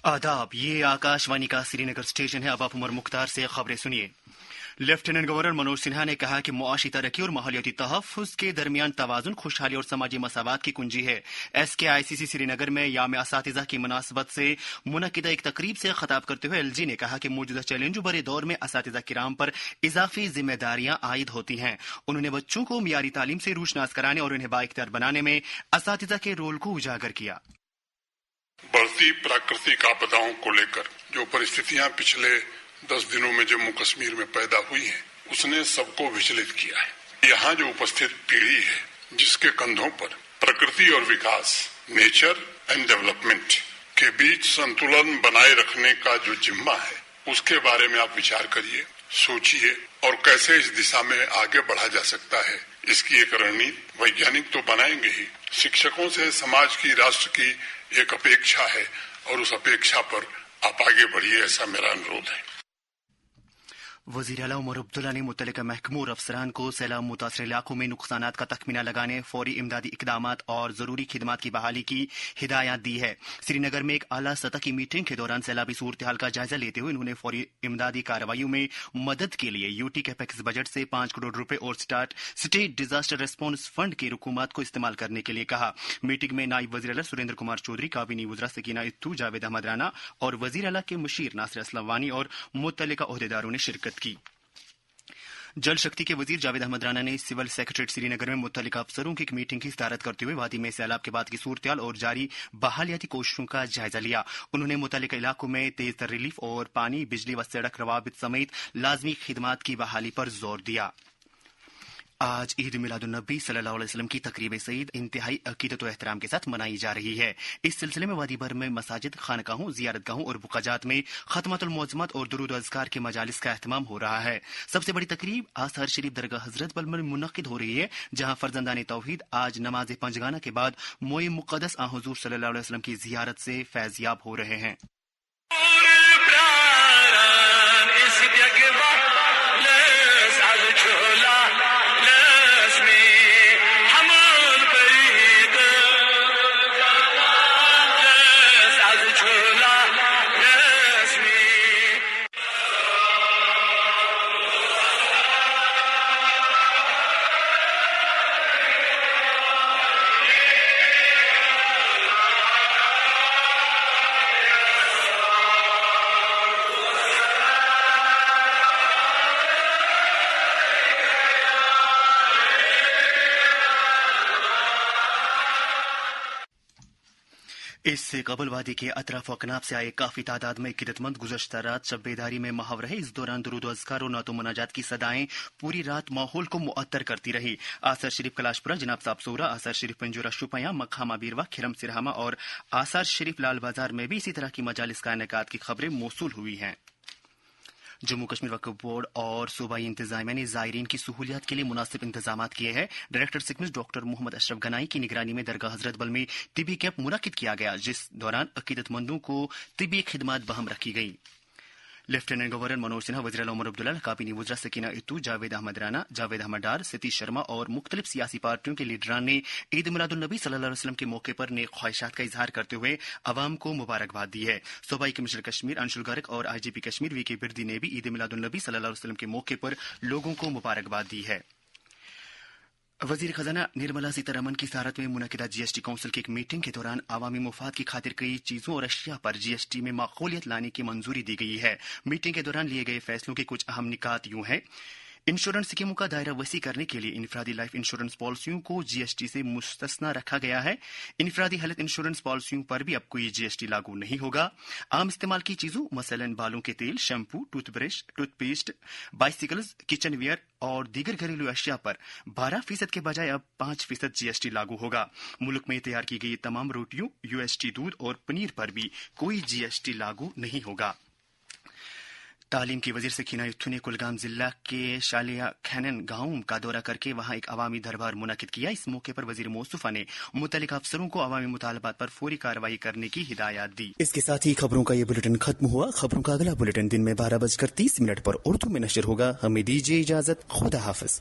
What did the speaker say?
आदाब, ये आकाशवाणी का श्रीनगर स्टेशन है। अब आप उमर मुख्तार से खबरें सुनिए। लेफ्टिनेंट गवर्नर मनोज सिन्हा ने कहा कि मुआशी तरक्की और माहौलियाती तहफ़्फ़ुज़ के दरमियान तवाज़ुन खुशहाली और समाजी मसावात की कुंजी है। SKICC श्रीनगर में याम असातिज़ा की मुनासबत से मुनक़िदा एक तकरीब से खिताब करते हुए LG ने कहा कि मौजूदा चैलेंजों भरे दौर में असातिज़ा किराम पर इजाफी जिम्मेदारियां आयद होती हैं। उन्होंने बच्चों को मियारी तालीम से रूशनास कराने और उन्हें बाइख्तियार बनाने में असातिज़ा के रोल को उजागर किया। बढ़ती प्राकृतिक आपदाओं को लेकर जो परिस्थितियां पिछले 10 दिनों में जम्मू कश्मीर में पैदा हुई है, उसने सबको विचलित किया है। यहाँ जो उपस्थित पीढ़ी है, जिसके कंधों पर प्रकृति और विकास, नेचर एंड डेवलपमेंट के बीच संतुलन बनाए रखने का जो जिम्मा है, उसके बारे में आप विचार करिए, सोचिए और कैसे इस दिशा में आगे बढ़ा जा सकता है। इसकी एक रणनीति वैज्ञानिक तो बनाएंगे ही, शिक्षकों से समाज की, राष्ट्र की एक अपेक्षा है और उस अपेक्षा पर आप आगे बढ़िए, ऐसा मेरा अनुरोध है। वज़ीर आला उमर अब्दुल्ला ने मुतल्लिका महकमों और अफसरान को सैलाब मुतासर इलाकों में नुकसानात का तखमीना लगाने, फौरी इमदादी इकदामात और ज़रूरी खिदमात की बहाली की हिदायत दी है। श्रीनगर में एक आला सतह की मीटिंग के दौरान सैलाबी सूरत हाल का जायजा लेते हुए उन्होंने फौरी इमदादी कार्रवाइयों में मदद के लिए यूटी कैपेक्स बजट से 5 करोड़ रुपए और स्टेट डिजास्टर रेस्पॉन्स फंड की रुकूमात को इस्तेमाल करने के लिए कहा। मीटिंग में नायब वज़ीर आला सुरेंद्र कुमार चौधरी, काबीनी वज़रा सकीना इत्तू, जावेद अहमद राना और वज़ीर आला के मुशीर नासिर असलम वानी और मुतल्लिका ओहदेदारों ने शिरकत की। जल शक्ति के वजीर जावेद अहमद राना ने सिविल सेक्रेटरीट श्रीनगर में मुतल्लिका अफसरों की एक मीटिंग की सदारत करते हुए वादी में सैलाब के बाद की सूरत और जारी बहालियाती कोशिशों का जायजा लिया। उन्होंने मुतल्लिका इलाकों में तेज तर रिलीफ और पानी, बिजली व सड़क रवाबित समेत लाजमी खिदमात की बहाली पर जोर दिया। आज ईद मिलादुन्नबी सल्लल्लाहु अलैहि वसल्लम की तकरीब सईद इंतहाई अकीदत और एहतराम के साथ मनाई जा रही है। इस सिलसिले में वादी भर में मसाजिद, खानकाहों, जियारतगाहों और बुक़ाजात में खत्मतुल मौज़मात और दुरूद अज़कार के मजालिस का एहतमाम हो रहा है। सबसे बड़ी तकरीब आसार शरीफ दरगाह हजरत बल में मुनक़िद हो रही है, जहां फर्जंदान तौहीद आज नमाज पंजगाना के बाद मोए मुक़द्दस आ हुज़ूर सल्लल्लाहु अलैहि वसल्लम की जियारत से फैज़याब हो रहे हैं। इससे कबल वादी के अतराफ अकनाफ से आए काफी तादाद में इक्कीदतमंद गुज़श्ता रात शब बेदारी में महाव रहे। इस दौरान दुरूद अज़कार और नातो मुनाजात की सदाएं पूरी रात माहौल को मुअत्तर करती रही। आसार शरीफ कलाशपुरा, जनाब साहब सोरा, आसार शरीफ पंजूरा शुपया, मखामा बीरवा, खिरम सिरहामा और आसार शरीफ लाल बाजार में भी इसी तरह की मजालिस का इनेकाद की खबरें मौसूल हुई हैं। जम्मू कश्मीर वक्फ बोर्ड और सूबाई इंतजामिया ने ज़ायरीन की सहूलियात के लिए मुनासिब इंतजाम किए हैं। डायरेक्टर सिकमिस डॉक्टर मोहम्मद अशरफ गनाई की निगरानी में दरगाह हजरत बल में तिबी कैंप मुनक़िद किया गया, जिस दौरान अकीदतमंदों को तिबी खिदमात बहम रखी गई। लेफ्टिनेंट गवर्नर मनोज सिन्हा, वज़ीर आला उमर अब्दुल्ला, काबीनी वज़रा सकीना इत्तू, जावेद अहमद राना, जावेद अहमद डार, सतीश शर्मा और मुख्तलिफ सियासी पार्टियों के लीडरान ने ईद मिलादुन्नबी सल्लल्लाहु अलैहि वसल्लम के मौके पर नेक ख्वाहिशात का इजहार करते हुए अवाम को मुबारकबाद दी है। सूबाई कमिश्नर कश्मीर अंशुल गर्ग और IGP कश्मीर VK बिर्दी ने भी ईद मिलादुन्नबी सल्लल्लाहु अलैहि वसल्लम के मौके पर लोगों को मुबारकबाद दी है। वज़ीर खजाना निर्मला सीतारमण की सदारत में मुनक़िदा GST काउंसिल की एक मीटिंग के दौरान अवामी मुफाद की खातिर कई चीज़ों और अशिया पर GST में माकूलियत लाने की मंजूरी दी गई है। मीटिंग के दौरान लिए गए फैसलों के कुछ अहम निकात यूं हैं। इंश्योरेंस स्कीमों का दायरा वसी करने के लिए इनफरादी लाइफ इंश्योरेंस पॉलिसियों को GST से मुस्तस्ना रखा गया है। इनफरादी हेल्थ इंश्योरेंस पॉलिसियों पर भी अब कोई GST लागू नहीं होगा। आम इस्तेमाल की चीज़ों मसलन बालों के तेल, shampoo, toothbrush, toothpaste, bicycles, kitchen ware और दीगर घरेलू अशिया पर 12% के बजाय अब 5% GST लागू होगा। मुल्क में तैयार की गई तमाम रोटियों, UST दूध और पनीर पर भी कोई GST लागू नहीं होगा। तालीम की वजीर सकीना इत्तू ने कुलगाम जिला के शालिया खैनन गांव का दौरा करके वहां एक अवामी दरबार मुनक़िद किया। इस मौके पर वजीर मौसूफा ने मुतल्लिका अफसरों को अवामी मुतालबात पर फौरी कार्रवाई करने की हिदायत दी। इसके साथ ही खबरों का ये बुलेटिन खत्म हुआ। खबरों का अगला बुलेटिन दिन में 12:30 पर उर्दू में नशर होगा। हमें दीजिए इजाजत। खुदा हाफिज।